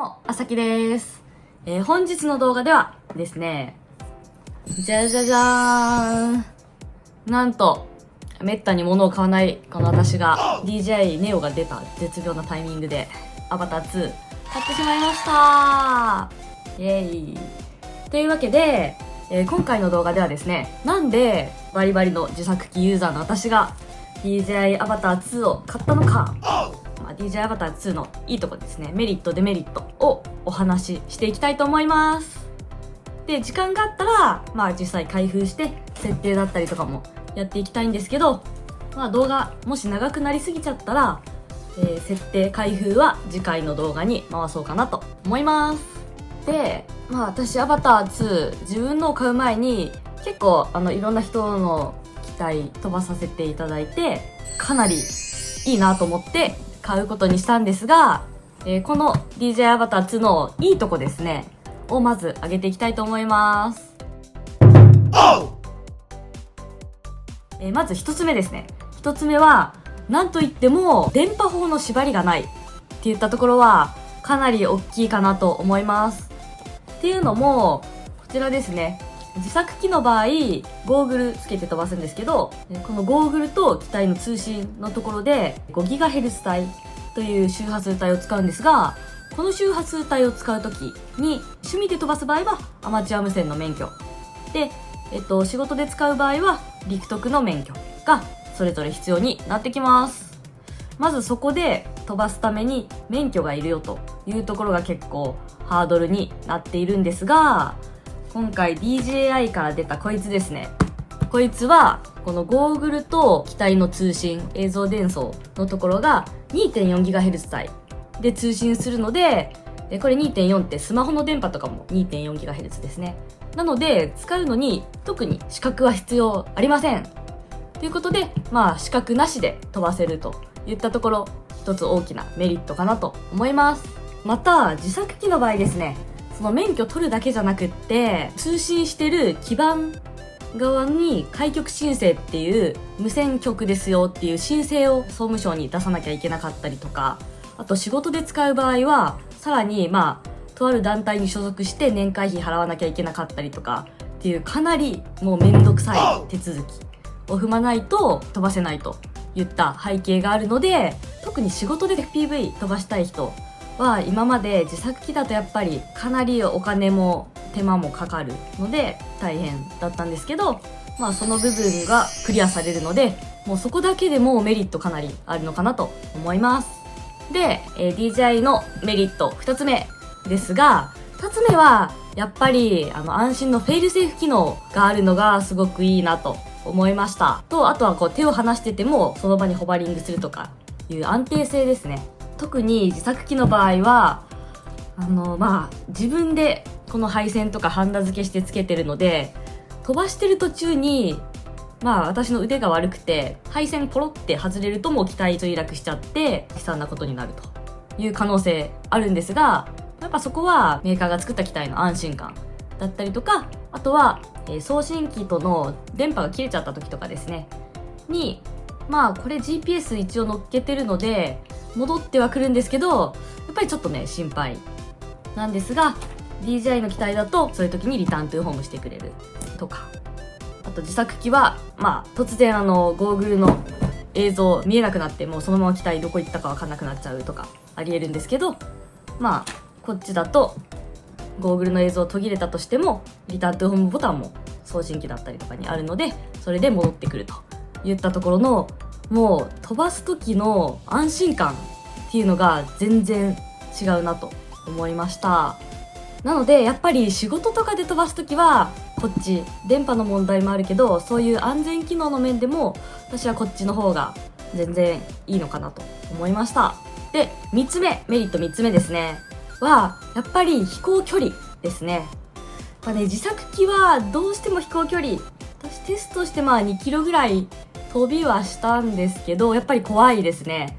も、あさきです。本日の動画ではですね、じゃじゃじゃーん。なんと、めったに物を買わないこの私が DJI Neo が出た絶妙なタイミングでアバター2買ってしまいましたイエーイ。というわけで、今回の動画ではですね、なんでバリバリの自作機ユーザーの私が DJI アバター2を買ったのか、DJI アバター2のいいとこですね、メリットデメリットをお話ししていきたいと思います。で、時間があったら実際開封して設定だったりとかもやっていきたいんですけど、動画もし長くなりすぎちゃったら、設定開封は次回の動画に回そうかなと思います。で、私アバター2自分のを買う前に結構いろんな人の機体飛ばさせていただいて、かなりいいなと思って買うことにしたんですが、この DJI アバター2のいいとこですねをまず上げていきたいと思います。まず一つ目ですね。一つ目はなんといっても電波法の縛りがないっていったところはかなり大きいかなと思います。っていうのもこちらですね、自作機の場合ゴーグルつけて飛ばすんですけど、このゴーグルと機体の通信のところで 5GHz 帯という周波数帯を使うんですが、この周波数帯を使うときに趣味で飛ばす場合はアマチュア無線の免許で、仕事で使う場合は陸徳の免許がそれぞれ必要になってきます。まずそこで飛ばすために免許がいるよというところが結構ハードルになっているんですが、今回 DJI から出たこいつですね。こいつはこのゴーグルと機体の通信映像伝送のところが 2.4GHz 帯で通信するので、これ 2.4 ってスマホの電波とかも 2.4GHz ですね。なので使うのに特に資格は必要ありませんということで、資格なしで飛ばせるといったところ、一つ大きなメリットかなと思います。また自作機の場合ですね、その免許取るだけじゃなくって、通信してる基盤側に開局申請っていう無線局ですよっていう申請を総務省に出さなきゃいけなかったりとか、あと仕事で使う場合はさらにとある団体に所属して年会費払わなきゃいけなかったりとかっていう、かなりもうめんどくさい手続きを踏まないと飛ばせないといった背景があるので、特に仕事で FPV 飛ばしたい人は今まで自作機だとやっぱりかなりお金も手間もかかるので大変だったんですけど、その部分がクリアされるので、もうそこだけでもメリットかなりあるのかなと思います。で、DJI のメリット2つ目ですが、2つ目はやっぱり安心のフェイルセーフ機能があるのがすごくいいなと思いましたと、あとは手を離しててもその場にホバリングするとかいう安定性ですね。特に自作機の場合は自分でこの配線とかハンダ付けしてつけてるので、飛ばしてる途中に私の腕が悪くて配線ポロって外れるともう機体墜落しちゃって悲惨なことになるという可能性あるんですが、やっぱそこはメーカーが作った機体の安心感だったりとか、あとは送信機との電波が切れちゃった時とかですねにこれ GPS 一応乗っけてるので戻ってはくるんですけど、やっぱりちょっとね心配なんですが、 DJI の機体だとそういう時にリターントゥーホームしてくれるとか、あと自作機は突然ゴーグルの映像見えなくなってもうそのまま機体どこ行ったか分かんなくなっちゃうとかありえるんですけど、こっちだとゴーグルの映像途切れたとしてもリターントゥーホームボタンも送信機だったりとかにあるので、それで戻ってくるといったところの、もう飛ばす時の安心感っていうのが全然違うなと思いました。なのでやっぱり仕事とかで飛ばす時はこっち、電波の問題もあるけどそういう安全機能の面でも私はこっちの方が全然いいのかなと思いました。で、3つ目、メリット3つ目ですねはやっぱり飛行距離ですね。自作機はどうしても飛行距離、私テストして2キロぐらい飛びはしたんですけど、やっぱり怖いですね。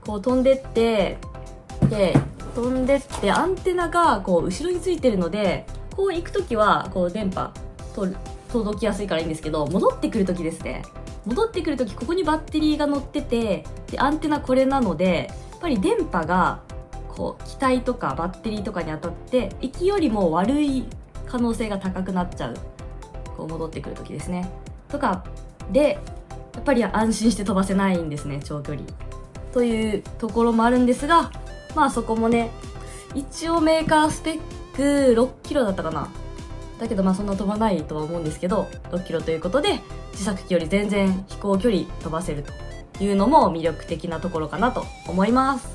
飛んでってアンテナが後ろについてるので、行く時は電波届きやすいからいいんですけど、戻ってくる時ですね、戻ってくる時ここにバッテリーが乗ってて、でアンテナこれなのでやっぱり電波がこう機体とかバッテリーとかに当たって行きよりも悪い可能性が高くなっちゃう、こう戻ってくる時ですねとかで、やっぱり安心して飛ばせないんですね、長距離というところもあるんですが、まあそこもね、一応メーカースペック6キロだったかな、だけどまあそんな飛ばないとは思うんですけど、6キロということで自作機より全然飛行距離飛ばせるというのも魅力的なところかなと思います。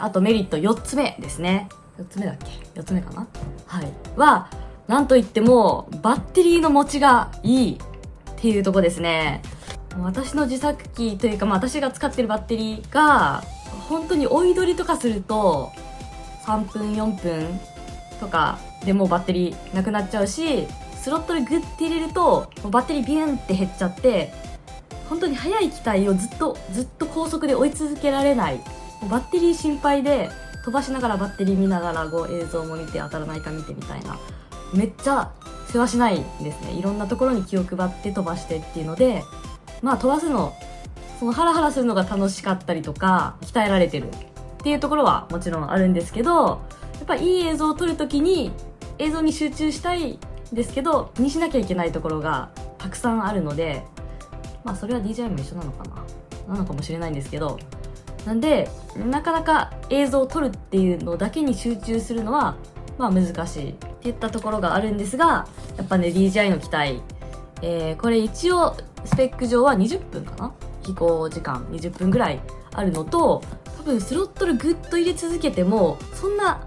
あとメリット4つ目ですね。4つ目だっけ ?4 つ目かな、はい。は、なんといってもバッテリーの持ちがいいっていうとこですね。私の自作機というか、まあ私が使ってるバッテリーが本当に追い取りとかすると3分4分とかでもうバッテリーなくなっちゃうし、スロットルグッて入れるとバッテリービュンって減っちゃって、本当に速い機体をずっと高速で追い続けられない、バッテリー心配で飛ばしながらバッテリー見ながら映像も見て当たらないか見てみたいな、めっちゃ世話しないんですね。いろんなところに気を配って飛ばしてっていうので、まあ飛ばすの、そのハラハラするのが楽しかったりとか鍛えられてるっていうところはもちろんあるんですけど、やっぱいい映像を撮るときに映像に集中したいんですけど、気にしなきゃいけないところがたくさんあるので、まあそれは DJI も一緒なのかなのかもしれないんですけど、なんでなかなか映像を撮るっていうのだけに集中するのはまあ難しいっていったところがあるんですが、やっぱね DJI の機体、これ一応スペック上は20分かな、飛行時間20分ぐらいあるのと、多分スロットルグッと入れ続けてもそんな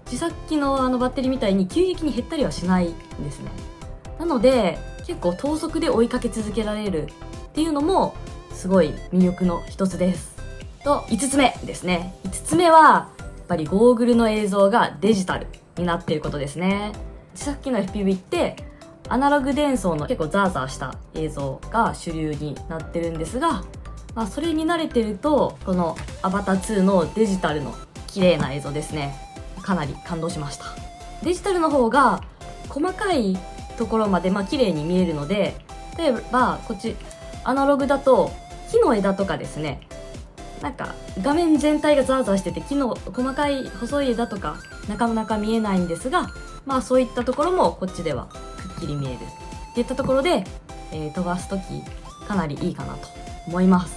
自作機のバッテリーみたいに急激に減ったりはしないんですね。なので結構等速で追いかけ続けられるっていうのもすごい魅力の一つです。と5つ目ですね。5つ目はやっぱりゴーグルの映像がデジタルになっていることですね。自作機の FPV ってアナログ伝送の結構ザーザーした映像が主流になってるんですが、まあ、それに慣れてるとこのアバター2のデジタルの綺麗な映像ですね、かなり感動しました。デジタルの方が細かいところまで綺麗に見えるので、例えばこっちアナログだと木の枝とかですね、なんか画面全体がザーザーしてて木の細かい細い枝とかなかなか見えないんですが、まあそういったところもこっちではくっきり見えるっていったところで、飛ばすときかなりいいかなと思います。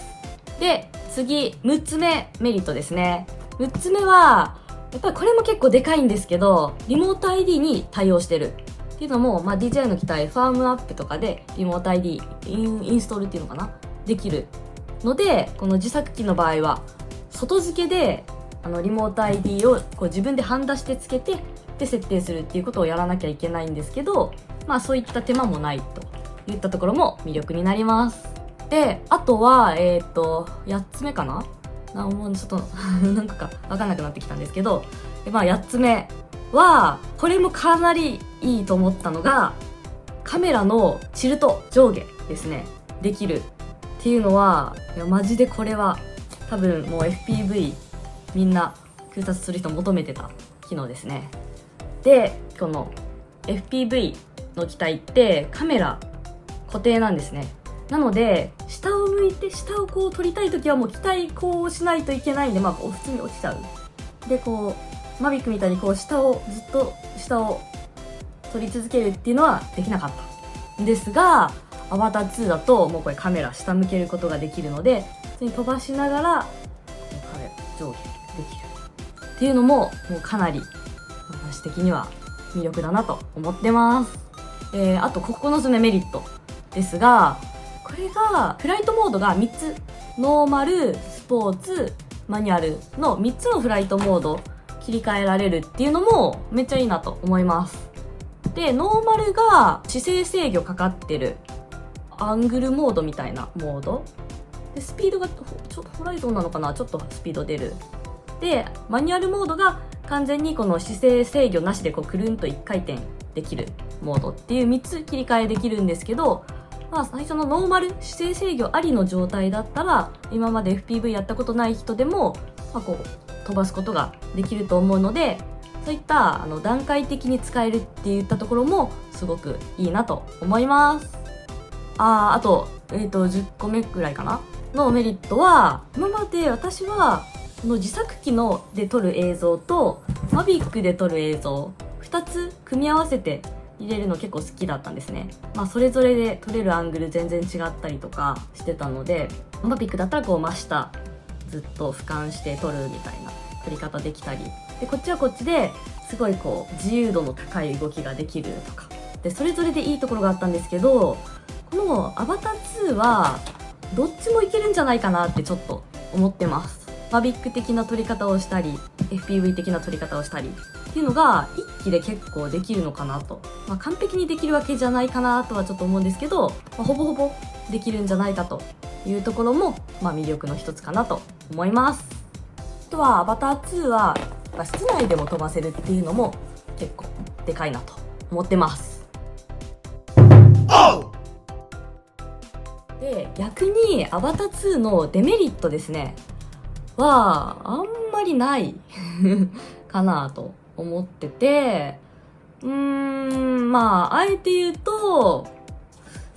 で次6つ目メリットですね。6つ目はやっぱりこれも結構でかいんですけど、リモート ID に対応してるっていうのも、DJI の機体ファームアップとかでリモート ID インストールっていうのかな、できるので、この自作機の場合は外付けでリモート ID をこう自分でハンダしてつけてで設定するっていうことをやらなきゃいけないんですけど、そういった手間もないといったところも魅力になります。であとは8つ目かな、もうちょっと何個か分かんなくなってきたんですけど、8つ目はこれもかなりいいと思ったのが、カメラのチルト上下ですねできるっていうのは、いやマジでこれは多分もう FPV みんな空撮する人求めてた機能ですね。でこの FPV の機体ってカメラ固定なんですね。なので下を向いて下をこう撮りたい時はもう機体こうしないといけないんで、普通に落ちちゃう。でこうマビックみたいにこうずっと下を撮り続けるっていうのはできなかったんですが、アバター2だともうこれカメラ下向けることができるので、普通に飛ばしながらカメラ上下できるっていうのももうかなり私的には魅力だなと思ってます。あと9つ目メリットですが、これがフライトモードが3つ、ノーマル、スポーツ、マニュアルの3つのフライトモード切り替えられるっていうのもめっちゃいいなと思います。でノーマルが姿勢制御かかってるアングルモードみたいなモードで、スピードがちょっとホライゾンなのかな、ちょっとスピード出る。でマニュアルモードが完全にこの姿勢制御なしでこうくるんと1回転できるモードっていう3つ切り替えできるんですけど、最初のノーマル姿勢制御ありの状態だったら、今まで FPV やったことない人でも、こう飛ばすことができると思うので、そういった段階的に使えるっていったところもすごくいいなと思います。あと、10個目くらいかなのメリットは、今まで私はこの自作機で撮る映像と Mavic で撮る映像2つ組み合わせて入れるの結構好きだったんですね。それぞれで撮れるアングル全然違ったりとかしてたので、Mavic だったらこう真下ずっと俯瞰して撮るみたいな撮り方できたりで、こっちはこっちですごいこう自由度の高い動きができるとかで、それぞれでいいところがあったんですけど、このアバター2はどっちもいけるんじゃないかなってちょっと思ってます。Mavic 的な撮り方をしたり FPV 的な撮り方をしたりっていうのが一機で結構できるのかなと、完璧にできるわけじゃないかなとはちょっと思うんですけど、ほぼほぼできるんじゃないかというところも、魅力の一つかなと思います。あとはアバター2は室内でも飛ばせるっていうのも結構でかいなと思ってます。で、逆にアバター2のデメリットですねはあんまりないかなと思ってて、あえて言うと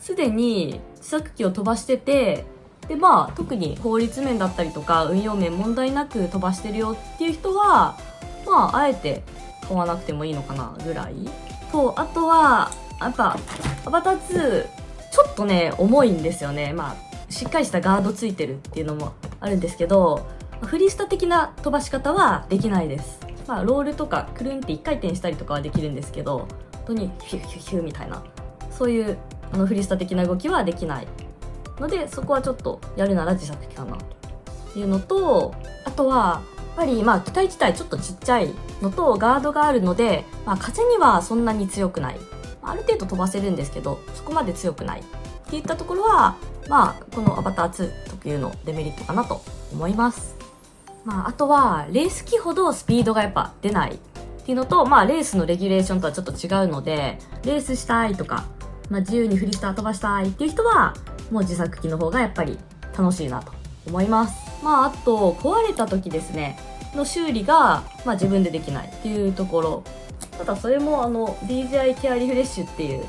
すでに試作機を飛ばしてて、で特に法律面だったりとか運用面問題なく飛ばしてるよっていう人はあえて買わなくてもいいのかなぐらいと、あとはやっぱアバター2ちょっとね重いんですよね。しっかりしたガードついてるっていうのもあるんですけど、フリースタ的な飛ばし方はできないです。ロールとかくるんって1回転したりとかはできるんですけど、本当にヒュッヒュッヒュッみたいなそういうフリースタ的な動きはできないので、そこはちょっとやるなら自作機かなというのと、あとはやっぱり機体自体ちょっとちっちゃいのとガードがあるので、風にはそんなに強くない、ある程度飛ばせるんですけどそこまで強くないっていったところはこのアバター2特有のデメリットかなと思います。あとはレース機ほどスピードがやっぱ出ないっていうのと、レースのレギュレーションとはちょっと違うので、レースしたいとか、自由にフリースター飛ばしたいっていう人はもう自作機の方がやっぱり楽しいなと思います。あと壊れた時ですねの修理が自分でできないっていうところ、ただそれもDJI ケアリフレッシュっていう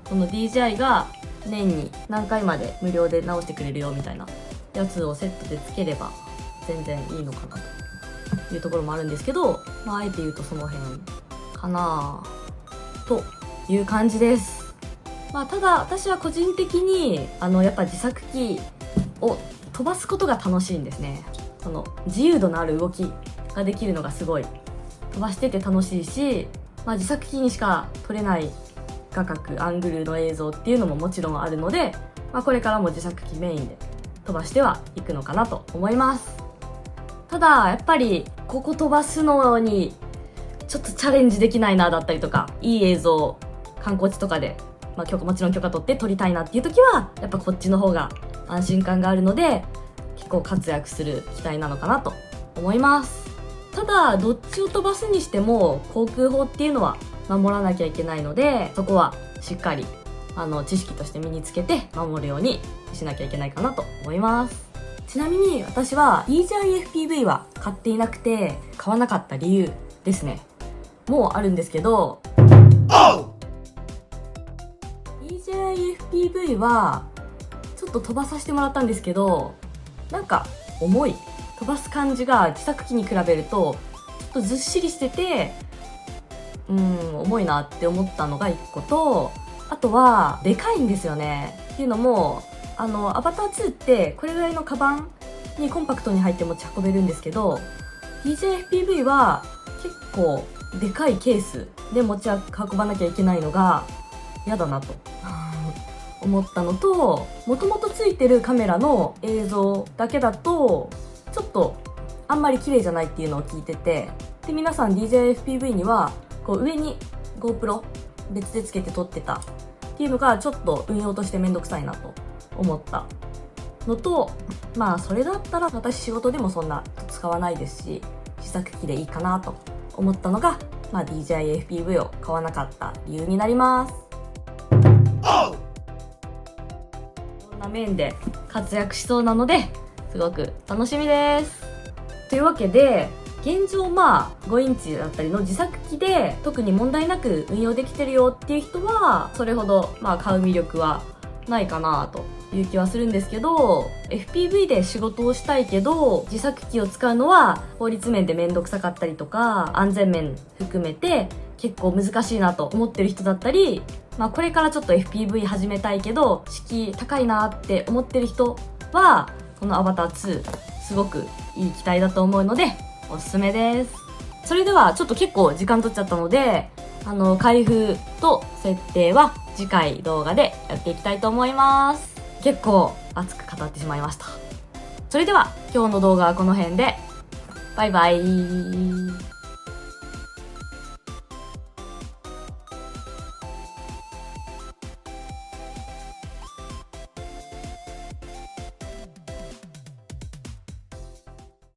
この DJI が年に何回まで無料で直してくれるよみたいなやつをセットでつければ全然いいのかなというところもあるんですけど、あえて言うとその辺かなという感じです。ただ私は個人的にやっぱ自作機を飛ばすことが楽しいんですね。その自由度のある動きができるのがすごい飛ばしてて楽しいし、自作機にしか撮れない画角アングルの映像っていうのももちろんあるので、これからも自作機メインで飛ばしてはいくのかなと思います。ただやっぱりここ飛ばすのにちょっとチャレンジできないなだったりとか、いい映像観光地とかで、もちろん許可取って撮りたいなっていう時はやっぱこっちの方が安心感があるので結構活躍する機体なのかなと思います。ただどっちを飛ばすにしても航空法っていうのは守らなきゃいけないので、そこはしっかり知識として身につけて守るようにしなきゃいけないかなと思います。ちなみに私は DJI FPV は買っていなくて買わなかった理由ですねもうあるんですけど、DJI FPV はちょっと飛ばさせてもらったんですけど、なんか重い、飛ばす感じが自作機に比べるとちょっとずっしりしてて重いなって思ったのが1個と、あとはでかいんですよね。っていうのもアバター2ってこれぐらいのカバンにコンパクトに入って持ち運べるんですけど、 DJI FPV は結構でかいケースで持ち運ばなきゃいけないのが嫌だなと思ったのと、もともとついてるカメラの映像だけだとちょっとあんまり綺麗じゃないっていうのを聞いてて、で皆さん DJI FPV にはこう上に GoPro 別でつけて撮ってたっていうのがちょっと運用としてめんどくさいなと思ったのと、それだったら私仕事でもそんな使わないですし自作機でいいかなと思ったのが、DJI FPV を買わなかった理由になります。こんな面で活躍しそうなのですごく楽しみです。というわけで現状5インチだったりの自作機で特に問題なく運用できてるよっていう人はそれほど買う魅力はないかなという気はするんですけど、 FPV で仕事をしたいけど自作機を使うのは法律面でめんどくさかったりとか安全面含めて結構難しいなと思ってる人だったり、これからちょっと FPV 始めたいけど敷居高いなって思ってる人はこのアバター2すごくいい機体だと思うのでおすすめです。それではちょっと結構時間取っちゃったので、開封と設定は次回動画でやっていきたいと思います。結構熱く語ってしまいました。それでは今日の動画はこの辺で。バイバイ。